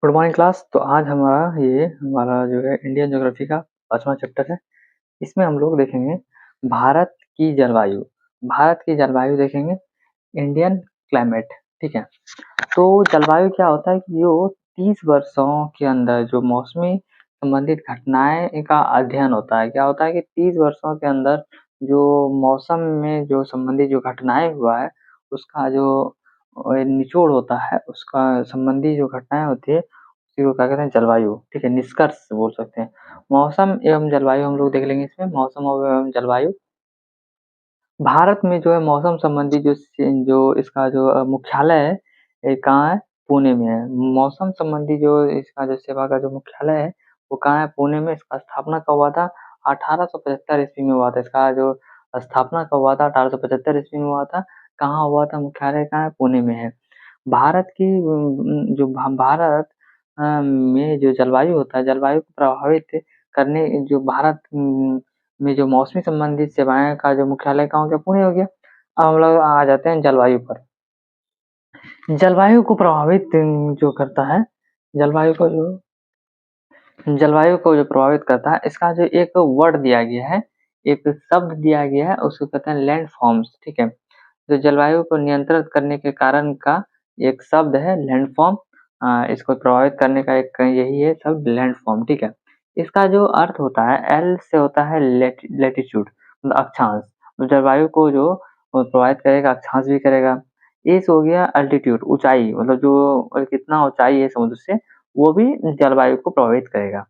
Good morning class. तो आज हमारा जो है इंडियन ज्योग्राफी का 5वां चैप्टर है। इसमें हम लोग देखेंगे भारत की जलवायु। भारत की जलवायु देखेंगे, इंडियन क्लाइमेट। ठीक है। तो जलवायु क्या होता है कि जो 30 वर्षों के अंदर जो मौसमी संबंधित घटनाएं का अध्ययन होता है। क्या होता है कि 30 वर्षों के अंदर जो मौसम में जो संबंधित जो घटनाएं हुआ है उसका जो निचोड़ होता है, उसका संबंधी जो घटनाएं होती है उसी को क्या कहते हैं, जलवायु। ठीक है, निष्कर्ष बोल सकते हैं। मौसम एवं जलवायु हम लोग देख लेंगे इसमें। मौसम एवं जलवायु भारत में जो है मौसम संबंधी जो इसका जो मुख्यालय है, ये कहाँ है? पुणे में है। मौसम संबंधी जो इसका जो सेवा का जो मुख्यालय है वो कहाँ है? पुणे में। इसका स्थापना कब हुआ था? 1875 ईस्वी में हुआ था। इसका जो स्थापना कब हुआ था? 1875 ईस्वी में हुआ था। कहाँ हुआ था? मुख्यालय कहाँ है? पुणे में है। भारत की जो भारत में जो जलवायु होता है, जलवायु को प्रभावित करने जो भारत में जो मौसमी संबंधित सेवाएं का जो मुख्यालय कहाँ हो गया? पुणे हो गया। अब हम लोग आ जाते हैं जलवायु पर। जलवायु को प्रभावित जो करता है, जलवायु को जो जलवायु को जो प्रभावित करता है, इसका जो एक वर्ड दिया गया है, एक शब्द दिया गया है, उसको कहते हैं लैंडफॉर्म्स। ठीक है। तो जलवायु को नियंत्रित करने के कारण का एक शब्द है लैंडफॉर्म। इसको प्रभावित करने का एक यही है शब्द लैंडफॉर्म। ठीक है। इसका जो अर्थ होता है, एल से होता है लेटीट्यूड, मतलब अक्षांश। तो जलवायु को जो प्रभावित करेगा, अक्षांश भी करेगा। ए से हो गया अल्टीट्यूड, ऊंचाई, मतलब जो कितना ऊंचाई है समुद्र से, वो भी जलवायु को प्रभावित करेगा।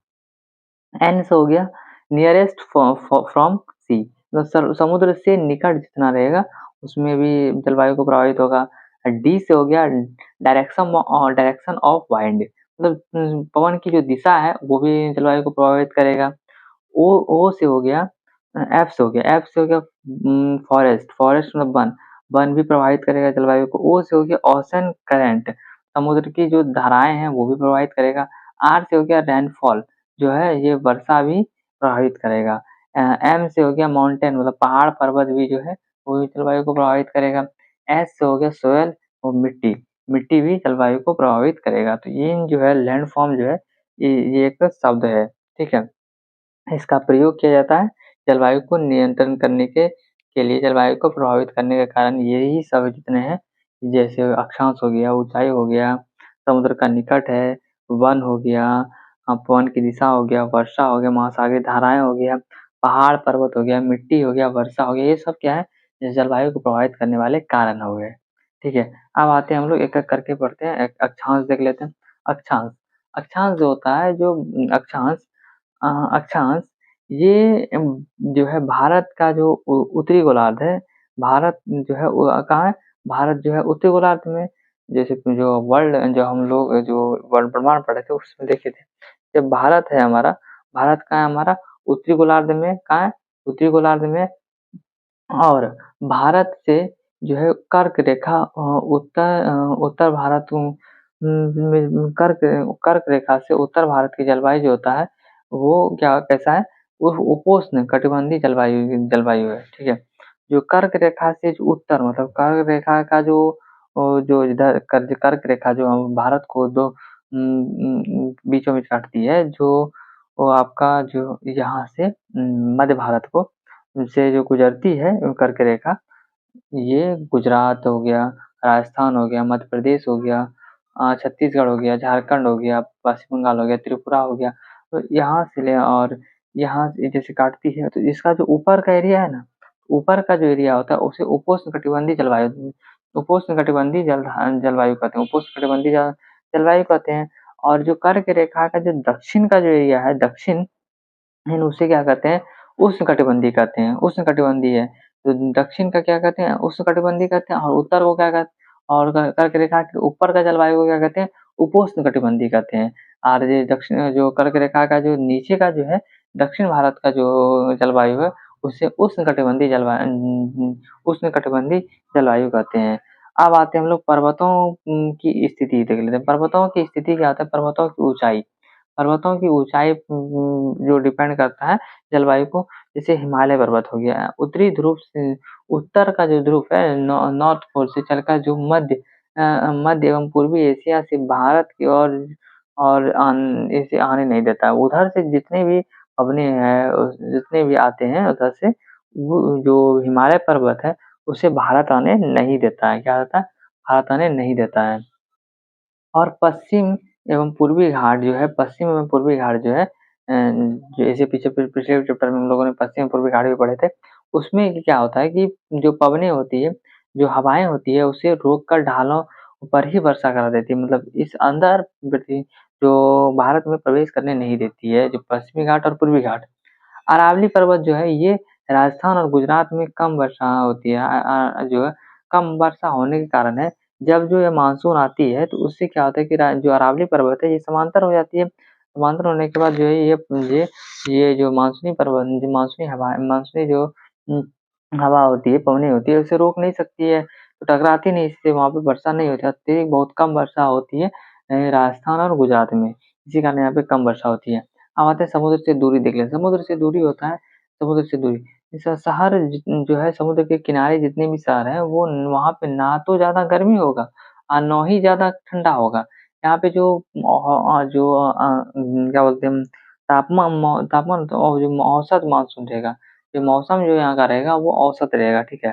एन से हो गया नियरेस्ट फ्रॉम सी, मतलब समुद्र से निकट जितना रहेगा उसमें भी जलवायु को प्रभावित होगा। डी से हो गया डायरेक्शन ऑफ वाइंड, मतलब पवन की जो दिशा है वो भी जलवायु को प्रभावित करेगा। ओ ओ से हो गया एफ से हो गया फॉरेस्ट, फॉरेस्ट मतलब वन, वन भी प्रभावित करेगा जलवायु को। ओ से हो गया ओशन करंट, समुद्र की जो धाराएं हैं वो भी प्रभावित करेगा। आर से हो गया रेनफॉल, जो है ये वर्षा भी प्रभावित करेगा। एम से हो गया माउंटेन, मतलब पहाड़ पर्वत भी जो है वो भी जलवायु को प्रभावित करेगा। एस से हो गया सोयल और मिट्टी, मिट्टी भी जलवायु को प्रभावित करेगा। तो ये जो है लैंडफॉर्म जो है ये एक शब्द है। ठीक है। इसका प्रयोग किया जाता है जलवायु को नियंत्रण करने के लिए, जलवायु को प्रभावित करने के कारण यही सब जितने हैं, जैसे अक्षांश हो गया, ऊंचाई हो गया, समुद्र का निकट है, वन हो गया, पवन की दिशा हो गया, वर्षा हो गया, महासागरीय धाराएं हो गया, पहाड़ पर्वत हो गया, मिट्टी हो गया, वर्षा हो गया, ये सब क्या है? ये जलवायु को प्रभावित करने वाले कारण हो गए। ठीक है। अब आते हैं हम लोग एक एक करके पढ़ते हैं। अक्षांश देख लेते हैं। अक्षांश, अक्षांश जो होता है, जो अक्षांश अक्षांश, ये जो है भारत का जो उत्तरी गोलार्ध है, भारत जो है वो कहाँ है? भारत जो है उत्तरी गोलार्ध में। जैसे कि जो वर्ल्ड जो हम लोग जो वर्ल्ड ब्रह्मांड पढ़े थे उसमें देखे थे, जब भारत है हमारा, भारत कहाँ है हमारा? उत्तरी गोलार्ध में। कहाँ है? उत्तरी गोलार्ध में। और भारत से जो है कर्क रेखा उत्तर भारत में कर्क कर्क रेखा से उत्तर भारत की जलवायु जो होता है वो क्या कैसा है? वो उपोष्ण कटिबंधीय जलवायु जलवायु है। ठीक है। जो कर्क रेखा से जो उत्तर, मतलब कर्क रेखा का जो इधर कर्क रेखा जो भारत को दो बीचों बीच काटती है, जो वो आपका जो यहाँ से मध्य भारत को से जो गुजरती है कर्क रेखा, ये गुजरात हो गया, राजस्थान हो गया, मध्य प्रदेश हो गया, छत्तीसगढ़ हो गया, झारखंड हो गया, पश्चिम बंगाल हो गया, त्रिपुरा हो गया। तो यहाँ से ले और यहाँ से जैसे काटती है, तो इसका जो ऊपर का एरिया है ना, ऊपर का जो एरिया होता है उसे उपोष्णकटिबंधीय जलवायु, उपोष्णकटिबंधीय जलवायु कहते हैं, उपोष्णकटिबंधीय जलवायु कहते हैं। और जो कर्क रेखा का जो दक्षिण का जो एरिया है, दक्षिण, उसे क्या कहते हैं? उष्णकटिबंधीय कहते हैं, उष्णकटिबंधीय है। तो दक्षिण का क्या कहते हैं? उष्णकटिबंधीय कहते हैं। और उत्तर को क्या कहते हैं? और कर्क रेखा के ऊपर का जलवायु को क्या कहते हैं? उपोष्णकटिबंधीय कहते हैं। और ये दक्षिण जो कर्क रेखा का जो नीचे का जो है, दक्षिण भारत का जो जलवायु है उसे उष्णकटिबंधीय जलवायु कहते हैं। अब आते हैं हम लोग पर्वतों की स्थिति देख लेते हैं। पर्वतों की स्थिति क्या होता है? पर्वतों की ऊंचाई, पर्वतों की ऊंचाई जो डिपेंड करता है जलवायु को। जैसे हिमालय पर्वत हो गया, उत्तरी ध्रुव से उत्तर का जो ध्रुव है नॉर्थ पोल से चलकर जो मध्य एवं पूर्वी एशिया से भारत की ओर और इसे आने नहीं देता है। उधर से जितने भी पवने हैं जितने भी आते हैं उधर से वो जो हिमालय पर्वत है उसे भारत आने नहीं देता है। क्या होता है? भारत आने नहीं देता है। और पश्चिम एवं पूर्वी घाट जो है पश्चिम एवं पूर्वी घाट जो है जैसे पिछले चैप्टर में हम लोगों ने पश्चिम एवं पूर्वी घाट भी पढ़े थे। उसमें क्या होता है कि जो पवनें होती है, जो हवाएँ होती है उसे रोक कर ढालों पर ही वर्षा करा देती है। मतलब इस अंदर जो भारत में प्रवेश करने नहीं देती है, जो पश्चिमी घाट और पूर्वी घाट। अरावली पर्वत जो है ये राजस्थान और गुजरात में कम वर्षा होती है जो है कम वर्षा होने के कारण है जब जो ये मानसून आती है तो उससे क्या होता है कि जो अरावली पर्वत है ये समांतर हो जाती है। समांतर होने के बाद जो है ये जो मानसूनी पर्वत जो मानसूनी हवा मानसूनी जो हवा होती है पवनी होती है उसे रोक नहीं सकती है तो टकराती नहीं इससे वहाँ पे वर्षा नहीं होती अत्यधिक बहुत कम वर्षा होती है राजस्थान और गुजरात में इसी कारण यहाँ पे कम वर्षा होती है। अब आते हैं समुद्र से दूरी देख लें। समुद्र से दूरी होता है समुद्र से दूरी शहर जो है समुद्र के किनारे जितने भी शहर हैं वो वहाँ पे ना तो ज़्यादा गर्मी होगा और ना ही ज़्यादा ठंडा होगा। यहाँ पे क्या बोलते हैं तापमान तो जो औसत मानसून रहेगा, जो मौसम जो यहाँ का रहेगा वो औसत रहेगा, ठीक है।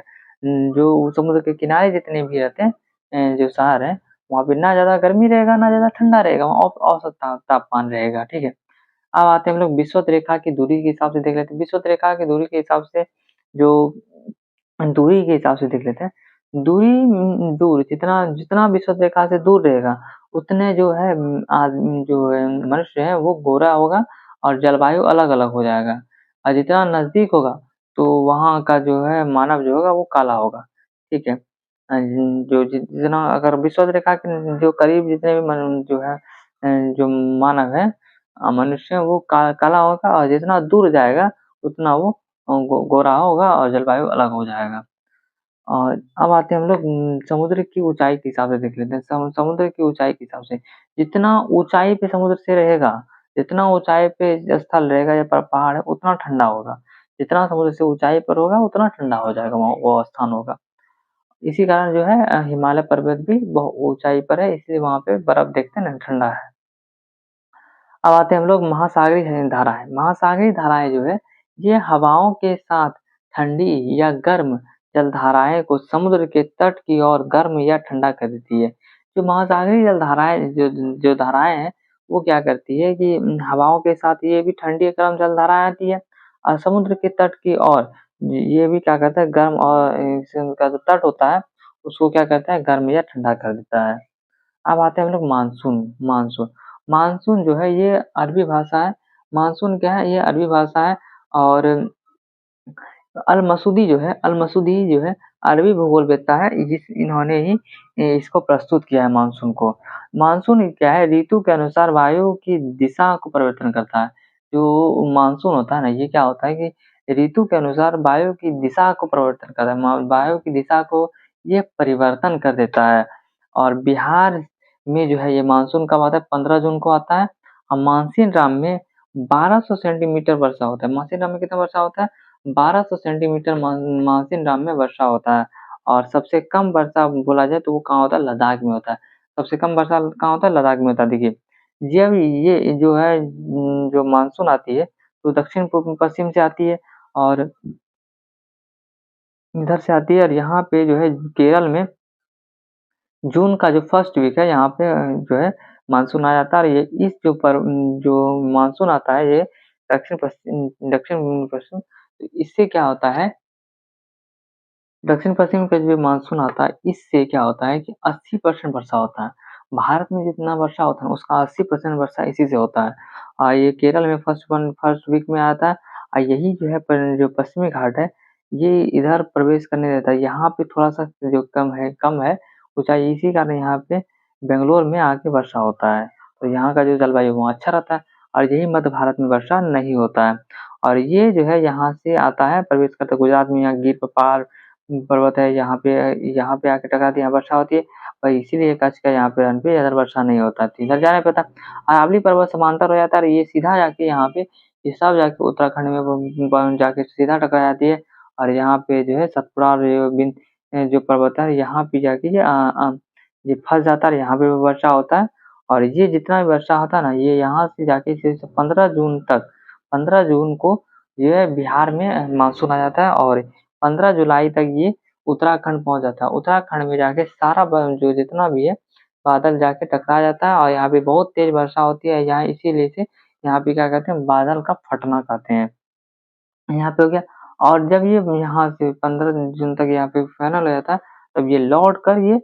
जो समुद्र के किनारे जितने भी रहते हैं जो शहर हैं वहाँ पे ना ज़्यादा गर्मी रहेगा ना ज़्यादा ठंडा रहेगा, वहाँ औसत तापमान रहेगा, ठीक है। अब आते हैं हम लोग विषुवत रेखा की दूरी के हिसाब से देख लेते हैं। विषुवत रेखा की दूरी के हिसाब से जो दूरी के हिसाब से देख लेते हैं। दूर जितना जितना विषुवत रेखा से दूर रहेगा उतने जो है जो है मनुष्य है वो गोरा होगा और जलवायु अलग-अलग हो जाएगा। और जितना नज़दीक होगा तो वहाँ का जो है मानव जो होगा वो काला होगा, ठीक है। जो जितना अगर विषुवत रेखा के जो करीब जितने भी जो है जो मानव है मनुष्य वो काला होगा और जितना दूर जाएगा उतना वो गोरा होगा और जलवायु अलग हो जाएगा। और अब आते हैं हम लोग समुद्र की ऊँचाई के हिसाब से देख लेते हैं। समुद्र की ऊँचाई के हिसाब से, जितना ऊँचाई पे समुद्र से रहेगा, जितना ऊँचाई पे स्थल रहेगा या पहाड़ है उतना ठंडा होगा। जितना समुद्र से ऊँचाई पर होगा उतना ठंडा हो जाएगा वो स्थान होगा। इसी कारण जो है हिमालय पर्वत भी ऊँचाई पर है इसलिए वहाँ पे बर्फ देखते हैं ना ठंडा है। अब आते हैं हम लोग महासागरीय धाराएँ। महासागरीय धाराएँ जो है, ये हवाओं के साथ ठंडी या गर्म जलधाराएँ को समुद्र के तट की ओर गर्म या ठंडा कर देती है। जो महासागरीय जलधाराएँ जो धाराएँ हैं, वो क्या करती है कि हवाओं के साथ ये भी ठंडी या गर्म जलधाराएँ आती है और समुद्र के तट की ओर ये भी क्या करता है गर्म और इसका जो तट होता है, उसको क्या करता है गर्म या ठंडा कर देता है। अब आते हैं हम लोग मानसून मानसून मानसून जो है ये अरबी भाषा है। मानसून क्या है? ये अरबी भाषा है और अल-मसूदी जो है अरबी भूगोलवेत्ता है जिस इन्होंने ही इसको प्रस्तुत किया है मानसून को। मानसून क्या है? ऋतु के अनुसार वायु की दिशा को परिवर्तन करता है। जो मानसून होता है ना ये क्या होता है कि ऋतु के अनुसार वायु की दिशा को परिवर्तन करता है। वायु की दिशा को ये परिवर्तन कर देता है और बिहार में जो है ये मानसून कब आता है? 15 जून को आता है और मानसीन राम में 1200 सेंटीमीटर वर्षा होता है। मानसीन राम में कितना वर्षा होता है? 1200 सेंटीमीटर मानसीन राम में वर्षा होता है और सबसे कम वर्षा बोला जाए तो वो कहाँ होता है? लद्दाख में होता है। सबसे कम वर्षा कहाँ होता है? लद्दाख में होता है। देखिए, जब ये जो है जो मानसून आती है तो दक्षिण पूर्व पश्चिम से आती है और इधर से आती है और यहाँ पे जो है केरल में जून का जो फर्स्ट वीक है यहाँ पे जो है मानसून आ जाता है और ये इस जो मानसून आता है ये दक्षिण-पश्चिम तो इससे क्या होता है दक्षिण-पश्चिम का जो मानसून आता है इससे क्या होता है कि 80% वर्षा होता है। भारत में जितना वर्षा होता है उसका 80% वर्षा इसी से होता है। ये केरल में फर्स्ट वीक में आता है और यही जो है जो पश्चिमी घाट है ये इधर प्रवेश करने देता है। यहाँ पे थोड़ा-सा जो कम है ऊँचाई इसी कारण यहाँ पे बैंगलोर में आके वर्षा होता है। तो यहाँ का जो जलवायु वहाँ अच्छा रहता है और यही मध्य भारत में वर्षा नहीं होता है। और ये जो है यहाँ से आता है प्रवेश करता है गुजरात में यहाँ गिर पहाड़ पर्वत है यहाँ पे आके टकराती है यहाँ वर्षा होती है और इसीलिए कच्छ का यहाँ पे रन पे इधर वर्षा नहीं होता तो इधर जा नहीं पाता। अरावली पर्वत समांतर हो जाता है और ये सीधा जाके यहाँ पे ये सब जाके उत्तराखंड में जाके सीधा टकरा जाती है और यहाँ पे जो है सतपुड़ा और जो पर्वत है यहाँ पे जाके ये फँस जाता है और यहाँ पे वर्षा होता है और ये जितना भी वर्षा होता है ना, ये यहाँ से जाके सिर्फ 15 जून तक, 15 जून को जो है बिहार में मानसून आ जाता है और 15 जुलाई तक ये उत्तराखंड पहुँच जाता है। उत्तराखंड में जाके सारा जो जितना भी है बादल जाके टकरा जाता है और यहाँ पे बहुत तेज वर्षा होती है। यहाँ इसीलिए से यहाँ पे क्या कहते हैं, बादल का फटना कहते हैं। यहाँ पे हो गया। और जब ये यहाँ से 15 जून तक यहाँ पे फाइनल हो जाता है, तब ये लौट कर ये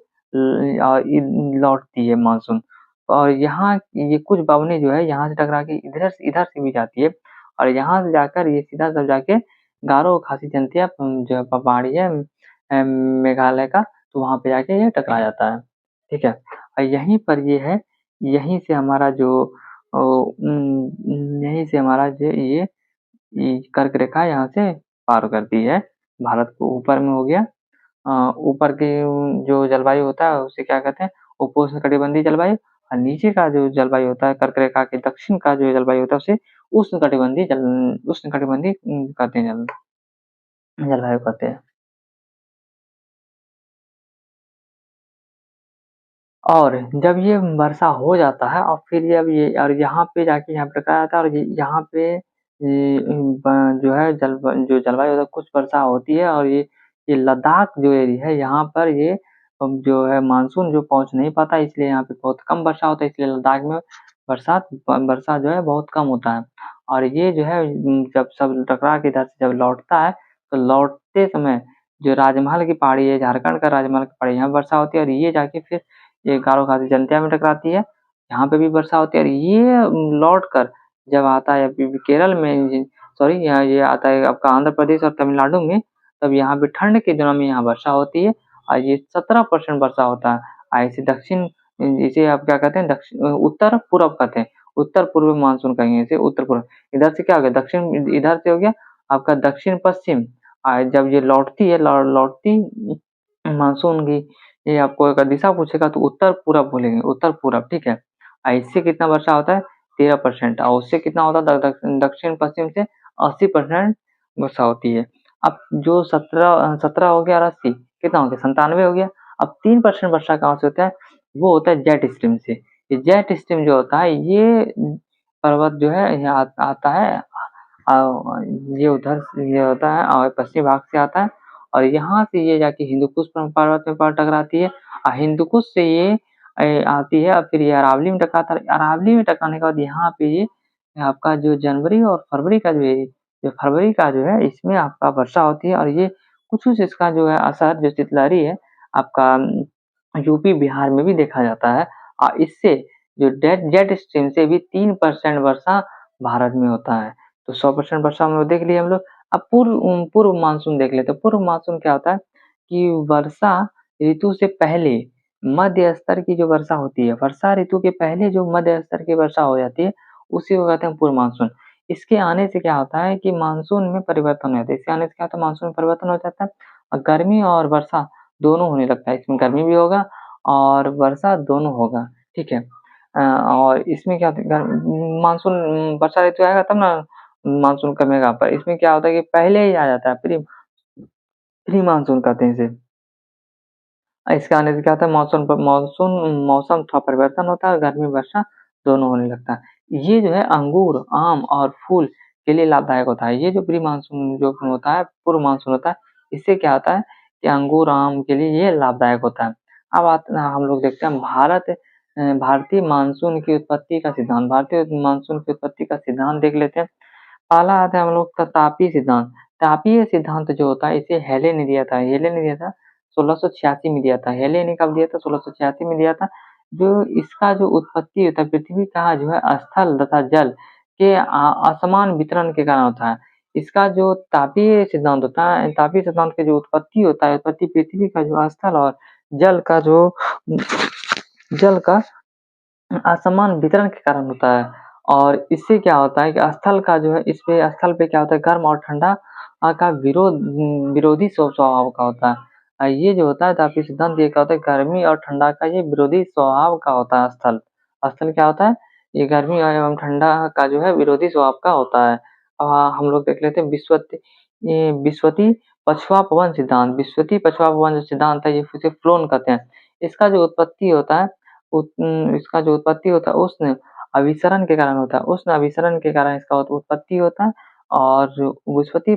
लौटती है मानसून। और यहाँ ये कुछ बावनी जो है यहाँ से टकरा के इधर से भी जाती है और यहाँ से जाकर ये सीधा सब जाके गारो खासी जनती है, जो पहाड़ी है मेघालय का, तो वहाँ पे जाके ये टकरा जाता है। ठीक है, और यहीं पर ये है, यहीं से हमारा जो यहीं से हमारा जो ये कर्क रेखा यहाँ से पार करती है। भारत को ऊपर में हो गया, ऊपर के जो जलवायु होता है उसे क्या कहते हैं, उपोष्णकटिबंधीय जलवायु। और नीचे का जो जलवायु होता है, कर्क रेखा के दक्षिण का जो जलवायु होता है उसे उष्णकटिबंधीय कहते हैं, जलवायु कहते हैं। और जब ये वर्षा हो जाता है और फिर जब ये और यहाँ पे जाके यहाँ पे टकरा जाता है और यहाँ पे जो है जो जलवायु होता है कुछ वर्षा होती है और ये लद्दाख जो एरिया है यहाँ पर ये जो है मानसून जो पहुँच नहीं पाता, इसलिए यहाँ पे बहुत कम वर्षा होता है, इसलिए लद्दाख में वर्षा जो है बहुत कम होता है। और ये जो है जब सब टकरा के इधर से जब लौटता है, तो लौटते समय जो राजमहल की पहाड़ी है, झारखंड का राजमहल की पहाड़ी, यहाँ वर्षा होती है और ये जाके फिर ये गारो खासी जंतिया में टकराती है, यहाँ पे भी वर्षा होती है और ये लौट कर जब आता है केरल में, सॉरी यहाँ ये आता है आपका आंध्र प्रदेश और तमिलनाडु में, तब यहाँ पे ठंड के दिनों में यहाँ वर्षा होती है और ये 17% वर्षा होता है। ऐसे दक्षिण, इसे आप क्या कहते हैं, दक्षिण उत्तर पूर्व कहते हैं, उत्तर पूर्व मानसून कहेंगे इसे, उत्तर पूर्व। इधर से क्या हो गया, दक्षिण इधर से हो गया आपका दक्षिण पश्चिम। जब ये लौटती है लौटती मानसून की, ये आपको अगर दिशा पूछेगा तो उत्तर पूरब बोलेंगे, उत्तर पूरब, ठीक है। इससे कितना वर्षा होता है, 13%, और उससे कितना होता है दक्षिण पश्चिम से 80% वर्षा होती है। अब जो 17 हो गया और 80 कितना हो गया, 97 हो गया। अब 3% वर्षा कहाँ से होता है, वो होता है जेट स्ट्रीम से। ये जेट स्ट्रीम जो होता है ये पर्वत जो है यहाँ आता है, ये उधर ये होता है और पश्चिमी भाग से आता है और यहाँ से ये जाके हिंदुकुश पर्वत में टकराती है और हिंदुकुश से ये आती है और फिर ये अरावली में टकराता है। अरावली में टकराने के बाद यहाँ पे ये आपका जो जनवरी और फरवरी का जो फरवरी का जो है इसमें आपका वर्षा होती है और ये कुछ इसका जो है असर जो शीतलहरी है आपका यूपी बिहार में भी देखा जाता है। और इससे जो जेट स्ट्रीम से भी 3% वर्षा भारत में होता है। तो 100% वर्षा हम लोग देख लिए हम लोग। अब पूर्व मानसून देख लेते हैं। पूर्व मानसून क्या होता है कि वर्षा ऋतु से पहले मध्य स्तर की जो वर्षा होती है, वर्षा ऋतु के पहले जो मध्य स्तर की वर्षा हो जाती है, उसी को कहते हैं पूर्व मानसून। इसके आने से क्या होता है कि मानसून में परिवर्तन हो जाता है। इसके आने से क्या होता है, मानसून में परिवर्तन हो जाता है और गर्मी और वर्षा दोनों होने लगता है। इसमें गर्मी भी होगा और वर्षा दोनों होगा, ठीक है। और इसमें क्या होता है, मानसून वर्षा ऋतु आएगा तब ना मानसून कमेगा, पर इसमें क्या होता है कि पहले ही आ जाता है, प्री मानसून कहते हैं इसे। इसके आने से क्या होता है, मौसम थोड़ा परिवर्तन होता है और गर्मी वर्षा दोनों होने लगता है। ये जो है अंगूर, आम और फूल के लिए लाभदायक होता है। ये जो प्री मानसून जो होता है, पूर्व मानसून होता है, इससे क्या होता है कि अंगूर, आम के लिए ये लाभदायक होता है। अब हम लोग देखते हैं भारतीय मानसून की उत्पत्ति का सिद्धांत। भारतीय मानसून की उत्पत्ति का सिद्धांत देख लेते हैं। पहला आता है हम लोग का तापीय सिद्धांत। तापीय सिद्धांत जो होता है इसे हेले ने दिया था। हेले ने दिया था 1686 में दिया था। हेले ने कब दिया था, 1686 में दिया था। जो इसका जो उत्पत्ति होता है पृथ्वी का जो है स्थल तथा जल के असमान वितरण के कारण होता है। इसका जो तापीय सिद्धांत होता है, तापीय सिद्धांत की जो उत्पत्ति होता है, उत्पत्ति पृथ्वी का जो स्थल और जल का जो जल का असमान वितरण के कारण होता है। और इससे क्या होता है कि स्थल का जो है, इस पे स्थल पे क्या होता है, गर्म और ठंडा का विरोधी स्वभाव का होता है। ये जो होता है तापीय सिद्धांत, ये क्या होता है, गर्मी और ठंडा का ये विरोधी स्वभाव का होता है स्थल। स्थल क्या होता है, ये गर्मी एवं ठंडा का जो है विरोधी स्वभाव का होता है। हम लोग देख लेते हैं विश्वती पछुआ पवन सिद्धांत। विश्वती पछुआ पवन जो सिद्धांत है, ये इसे फ्लोन कहते हैं। इसका जो उत्पत्ति होता है इसका जो उत्पत्ति होता है उष्ण अभिसरण के कारण होता है। उष्ण अभिसरण के कारण इसका उत्पत्ति होता है और विस्फोटी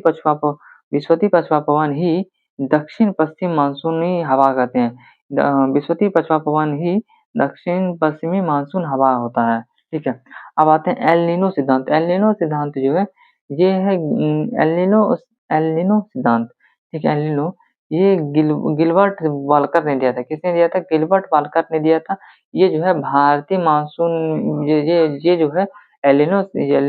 पछुआ पवन ही दक्षिण-पश्चिम मानसूनी हवा कहते हैं। विस्फोटी पछुआ पवन ही दक्षिण-पश्चिमी मानसून हवा होता है, ठीक है। अब आते हैं एल नीनो सिद्धांत। एल नीनो सिद्धांत जो है ये है एल नीनो सिद्धांत, ठीक है। एल नीनो ये गिलबर्ट वाल्कर ने दिया था। किसने दिया था? गिलबर्ट वाल्कर ने दिया था। ये जो है भारतीय मानसून ये जो है एल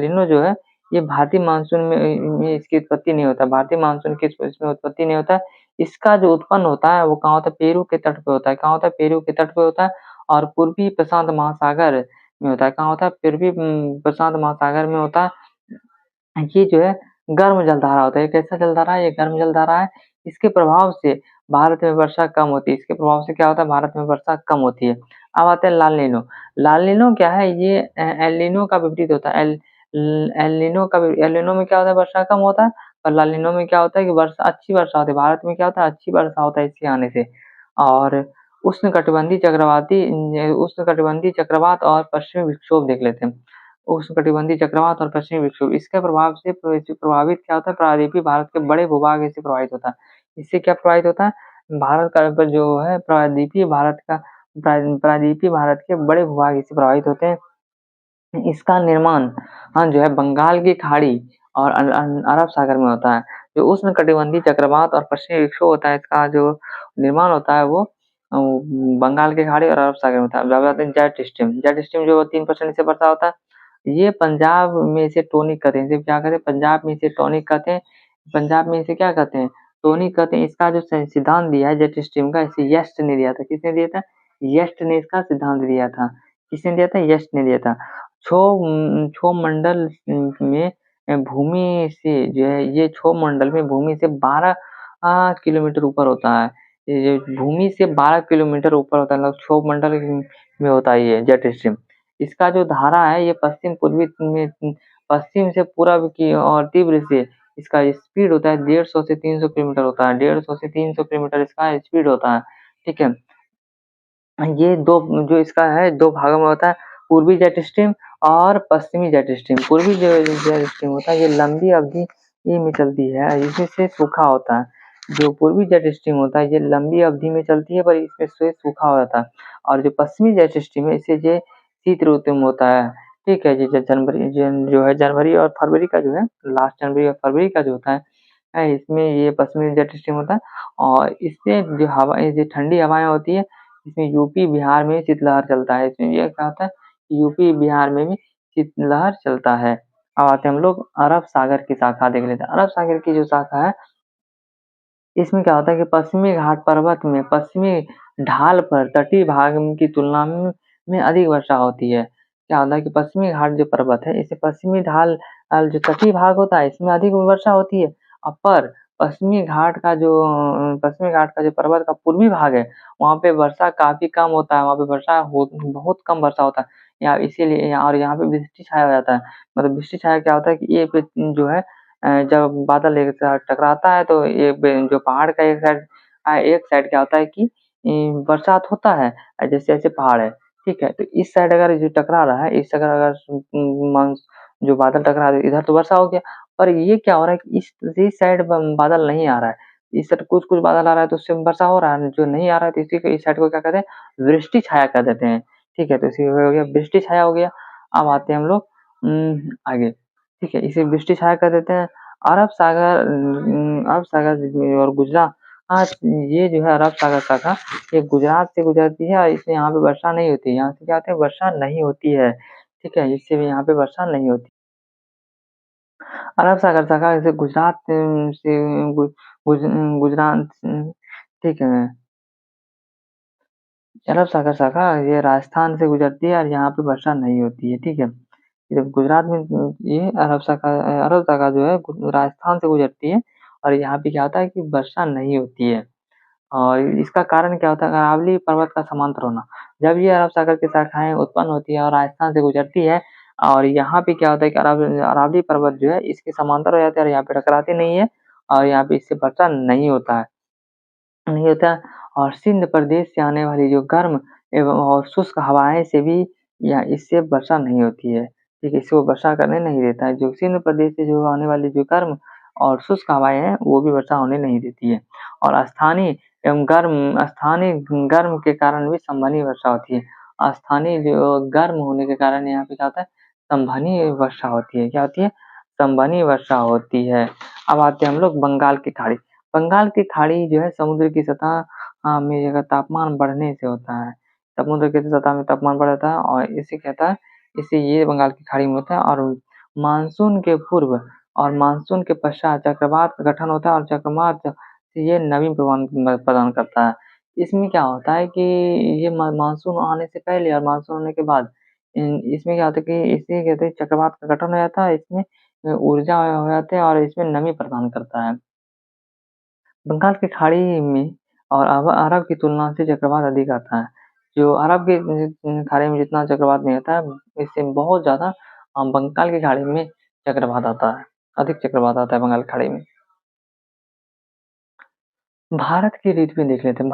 नीनो जो है ये भारतीय मानसून में इसकी उत्पत्ति नहीं होता। भारतीय मानसून की इसमें उत्पत्ति नहीं होता है। इसका जो उत्पन्न होता है वो कहाँ होता है? पेरू के तट पे होता है। कहाँ होता है? पेरू के तट पे होता है और पूर्वी प्रशांत महासागर में होता है। कहाँ होता है? पूर्वी प्रशांत महासागर में होता है। ये जो है गर्म जलधारा होता है। ये कैसा जलधारा है? ये गर्म जलधारा है। इसके प्रभाव से भारत में वर्षा कम होती है। इसके प्रभाव से क्या होता है? भारत में वर्षा कम होती है। अब आते हैं लाल नीनो। लाल नीनो क्या है? ये एल नीनो का विपरीत होता है। एल नीनो में क्या होता है? वर्षा कम होता है और लाल नीनो में क्या होता है कि अच्छी वर्षा होती है। भारत में क्या होता है? अच्छी वर्षा होता है इसके आने से। और उष्णकटिबंधीय चक्रवात और पश्चिमी विक्षोभ देख लेते हैं। उष्णकटिबंधीय चक्रवात और पश्चिमी विक्षोभ, इसके प्रभाव से प्रभावित क्या होता है? प्रायद्वीपीय भारत के बड़े भूभाग इससे प्रभावित होता है। इससे क्या प्रभावित होता है? भारत का जो है प्रायद्वीपीय भारत के बड़े भूभाग इससे प्रभावित होते हैं। इसका निर्माण जो है बंगाल की खाड़ी और अरब सागर में होता है। जो उष्णकटिबंधीय चक्रवात और पश्चिमी विक्षोभ होता है, इसका जो निर्माण होता है वो बंगाल की खाड़ी और अरब सागर में होता है। अब आते हैं जेट स्ट्रीम। जेट स्ट्रीम जो 3% से बढ़ता होता है। ये पंजाब में इसे टॉनिक कहते हैं। इसे क्या कहते हैं? पंजाब में इसे टॉनिक कहते हैं। पंजाब में इसे क्या कहते हैं? टॉनिक कहते हैं। इसका जो सिद्धांत दिया है जेट स्ट्रीम का, इसे यस्ट ने दिया था। किसने दिया था? यस्ट ने इसका सिद्धांत दिया था। किसने दिया था? यस्ट ने दिया था। क्षोभ मंडल में भूमि से जो है ये क्षोभ मंडल में भूमि से 12 किलोमीटर ऊपर होता है। ये भूमि से 12 किलोमीटर ऊपर होता है, मतलब क्षोभ मंडल में होता है ये जेट स्ट्रीम। इसका जो धारा है ये पश्चिम से पूर्व की और तीव्र से इसका स्पीड होता है 150 से 300 किलोमीटर होता है। 150 से 300 किलोमीटर इसका स्पीड होता है, ठीक है। ये दो जो इसका है 2 भागों में होता है, पूर्वी जेट स्ट्रीम और पश्चिमी जेट स्ट्रीम। पूर्वी जो जेट स्ट्रीम होता है ये लंबी अवधि में चलती है, इसमें से सूखा होता है। जो पूर्वी जेट स्ट्रीम होता है ये लंबी अवधि में चलती है पर इसमें से सूखा हो जाता है। और जो पश्चिमी जेट स्ट्रीम है इसे ये शीत ऋतु में होता है, ठीक है। जो है जनवरी और फरवरी का जो है लास्ट जनवरी और फरवरी का जो होता है इसमें ये पश्चिमी जेट स्ट्रीम होता है। और इससे जो ठंडी हवाएं होती है इसमें यूपी बिहार में शीतलहर चलता है। इसमें ये क्या होता है? यूपी बिहार में भी शीतलहर चलता है। अब आते हैं हम लोग अरब सागर की शाखा देख लेते हैं। अरब सागर की जो शाखा है इसमें क्या होता है कि पश्चिमी घाट पर्वत में पश्चिमी ढाल पर तटीय भाग की तुलना में अधिक वर्षा होती है। क्या होता है कि पश्चिमी घाट जो पर्वत है इसे पश्चिमी ढाल जो तटीय भाग होता है इसमें अधिक वर्षा होती है। पर पश्चिमी घाट का जो पर्वत का पूर्वी भाग है वहाँ पे वर्षा काफी कम होता है। वहाँ पे बहुत कम वर्षा होता है। यहाँ पे वृष्टि छाया हो जाता है। मतलब वृष्टि छाया क्या होता है कि ये जो है जब बादल एक साथ टकराता है तो ये जो पहाड़ का एक साइड क्या होता है कि बरसात होता है जैसे-जैसे पहाड़ है, ठीक है। तो इस साइड अगर जो टकरा रहा है, इस जगह अगर जो बादल टकरा रहे इधर तो वर्षा हो गया। और ये क्या हो रहा है कि इस साइड बादल नहीं आ रहा है। इस साइड कुछ-कुछ बादल आ रहा है तो उससे वर्षा हो रहा है, जो नहीं आ रहा है तो इसी को इस साइड को क्या कहते हैं? वृष्टि छाया कह देते हैं, ठीक है। तो इसी हो गया वृष्टि छाया हो गया। अब आते हैं हम लोग आगे। ठीक है, इसे वृष्टि छाया कर देते हैं। अरब सागर और गुजरात ये जो है अरब सागर शाखा ये गुजरात से गुजरती है और इसमें यहाँ पे वर्षा नहीं होती है। यहाँ से क्या होता है? वर्षा नहीं होती है, ठीक है? इससे भी यहाँ पे वर्षा नहीं होती। अरब सागर शाखा जैसे गुजरात से गु, गुज, गुजरात ठीक है। अरब सागर शाखा ये राजस्थान से गुजरती है और यहाँ पे वर्षा नहीं होती है, ठीक है। जब गुजरात में ये अरब सागर जो है राजस्थान से गुजरती है और यहाँ पे क्या होता है कि वर्षा नहीं होती है। और इसका कारण क्या होता है? अरावली पर्वत का समांतर होना। जब ये अरब सागर की शाखाएँ उत्पन्न होती है और राजस्थान से गुजरती है और यहाँ पे क्या होता है कि अरावली पर्वत जो है इसके समांतर हो जाते हैं और यहाँ पे टकराती नहीं है और यहाँ पे इससे वर्षा नहीं होता है। और सिंध प्रदेश से आने वाली जो गर्म एवं और शुष्क हवाएँ से भी या इससे वर्षा नहीं होती है, ठीक है? इसको वर्षा करने नहीं देता है, जो सिंध प्रदेश से जो आने वाली जो गर्म और शुष्क हवाएँ हैं, वो भी वर्षा होने नहीं देती है और स्थानीय गर्म के कारण भी संभवनीय वर्षा होती है। स्थानीय जो गर्म होने के कारण यहाँ पे क्या होता है, संभवनीय वर्षा होती है, क्या होती है? संभवनीय वर्षा होती है। अब आते हैं हम लोग बंगाल की खाड़ी। बंगाल की खाड़ी जो है समुद्र की सतह में अगर तापमान बढ़ने से होता है, समुद्र की सतह में तापमान बढ़ जाता है और इसे कहता है इसे ये बंगाल की खाड़ी में होता है और मानसून के पूर्व और मानसून के पश्चात चक्रवात का गठन होता है और चक्रवात से ये नमी प्रदान करता है। इसमें क्या होता है कि ये मानसून आने से पहले और मानसून होने के बाद इसमें क्या होता है कि इसे कहते हैं चक्रवात का गठन हो जाता है, इसमें ऊर्जा हो जाते हैं और इसमें नमी प्रदान करता है। बंगाल की खाड़ी में और अरब की तुलना से चक्रवात अधिक आता है। जो अरब की खाड़ी में जितना चक्रवात नहीं आता है, इससे बहुत ज़्यादा बंगाल की खाड़ी में चक्रवात आता है, अधिक चक्रवात आता है बंगाल की खाड़ी में। भारत की ऋतुएँ देख लेते हैं,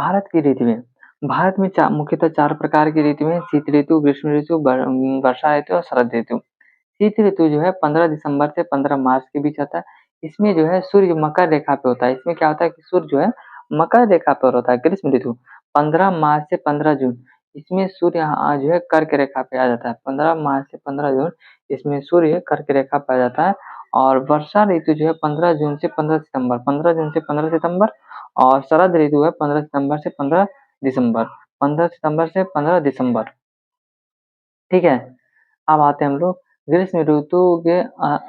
भारत में मुख्यतः 4 प्रकार की ऋतुएँ हैं, शीत ऋतु, ग्रीष्म ऋतु, वर्षा ऋतु और शरद ऋतु। शीत ऋतु जो है 15 दिसंबर से 15 मार्च के बीच आता है। इसमें जो है सूर्य मकर रेखा पे होता है। इसमें क्या होता है कि सूर्य जो है मकर रेखा पर होता है। ग्रीष्म ऋतु 15 मार्च से 15 जून इसमें सूर्य जो है कर्क रेखा पे आ जाता है। 15 मार्च से 15 जून इसमें सूर्य कर्क रेखा पे आ जाता है और वर्षा ऋतु जो है 15 जून से 15 सितंबर 15 जून से 15 सितंबर और शरद ऋतु है 15 सितंबर से 15 दिसंबर 15 सितंबर से 15 दिसंबर। ठीक है? अब आते हैं हम लोग ग्रीष्म ऋतु के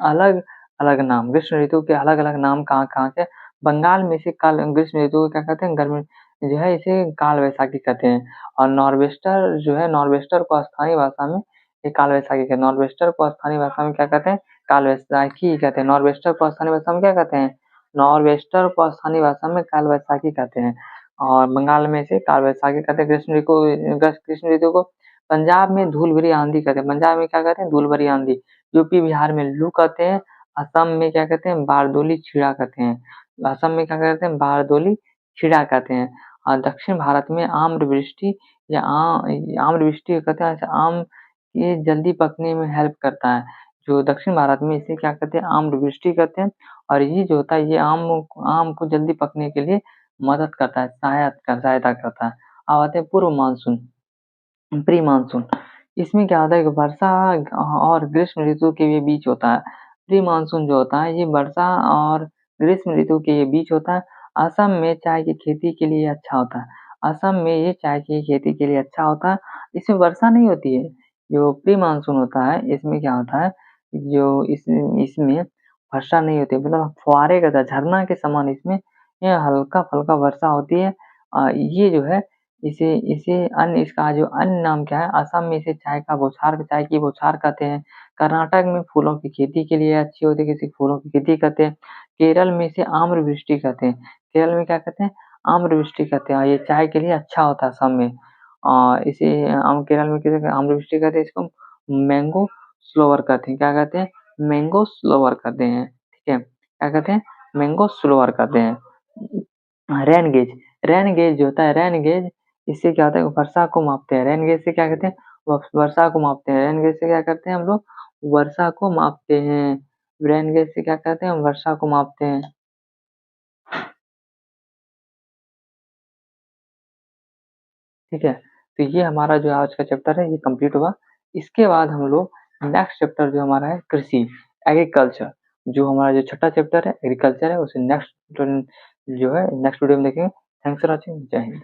अलग-अलग नाम। ग्रीष्म ऋतु के अलग-अलग नाम कहाँ-कहाँ के? बंगाल में इसे काल ग्रीष्म ऋतु को क्या कहते हैं? गर्मी जो है इसे काल वैशाखी कहते हैं और नॉर्वेस्टर को स्थानीय भाषा में ये काल वैशाखी कहते हैं। नॉर्वेस्टर को स्थानीय भाषा में क्या कहते हैं? काल वैशाखी कहते हैं। नॉर्वेस्टर को स्थानीय भाषा में क्या कहते हैं? नॉर्वेस्टर को स्थानीय भाषा में काल वैशाखी कहते हैं और बंगाल में इसे काल वैशाखी कहते हैं। ग्रीष्म ऋतु को पंजाब में धूल भरी आंधी कहते हैं। पंजाब में क्या कहते हैं? धूल भरी आंधी। यूपी बिहार में लू कहते हैं। असम में क्या कहते हैं? बारदोली छीड़ा कहते हैं। असम में क्या कहते हैं? बारदोली छीड़ा कहते हैं और दक्षिण भारत में आम्रवृष्टि या आम्रवृष्टि कहते हैं। ऐसे आम ये जल्दी पकने में हेल्प करता है। जो दक्षिण भारत में इसे क्या कहते हैं? आम्रवृष्टि कहते हैं और ये जो होता है ये आम को जल्दी पकने के लिए मदद करता है, सहायता करता है। अब आते हैं पूर्व मानसून। प्री मानसून इसमें क्या होता है कि वर्षा और ग्रीष्म ऋतु के ये बीच होता है। प्री मानसून जो होता है ये वर्षा और ग्रीष्म ऋतु के ये बीच होता है। असम में चाय की खेती के लिए अच्छा होता है। असम में ये चाय की खेती के लिए अच्छा होता है। इसमें वर्षा नहीं होती है। जो प्री मानसून होता है इसमें क्या होता है जो इसमें वर्षा नहीं होती है मतलब फुहारे का झरना के समान इसमें ये हल्का-फुल्का वर्षा होती है। ये जो है इसे इसे अन्य इसका जो अन्य नाम क्या है, असम में इसे चाय की बौछार कहते हैं। कर्नाटक में फूलों की खेती के लिए अच्छी होती है, किसी फूलों की खेती कहते हैं। केरल में इसे आम्रवृष्टि कहते हैं। केरल में क्या कहते हैं? आम्रवृष्टि कहते हैं और ये चाय के लिए अच्छा होता है असम में। इसे केरल में किसे आम्रवृष्टि कहते हैं, इसको मैंगो स्लोवर कहते हैं। क्या कहते हैं? मैंगो स्लोवर कहते हैं, ठीक है? क्या कहते हैं? मैंगो स्लोवर कहते हैं। रेन गेज रेन गेज जो होता है रेन गेज इससे क्या होता है वर्षा को मापते हैं। रेन गेज से क्या कहते हैं? वर्षा को मापते हैं। रेन गेज से क्या करते हैं हम लोग? वर्षा को मापते हैं। रेन गेज से क्या कहते हैं? वर्षा को मापते हैं। ठीक है? तो ये हमारा जो आज का चैप्टर है ये कंप्लीट हुआ। इसके बाद हम लोग नेक्स्ट चैप्टर जो हमारा है कृषि, एग्रीकल्चर जो हमारा जो छठा चैप्टर है एग्रीकल्चर है उसे नेक्स्ट जो है नेक्स्ट वीडियो में देखेंगे। Thanks for watching. जय हिंद।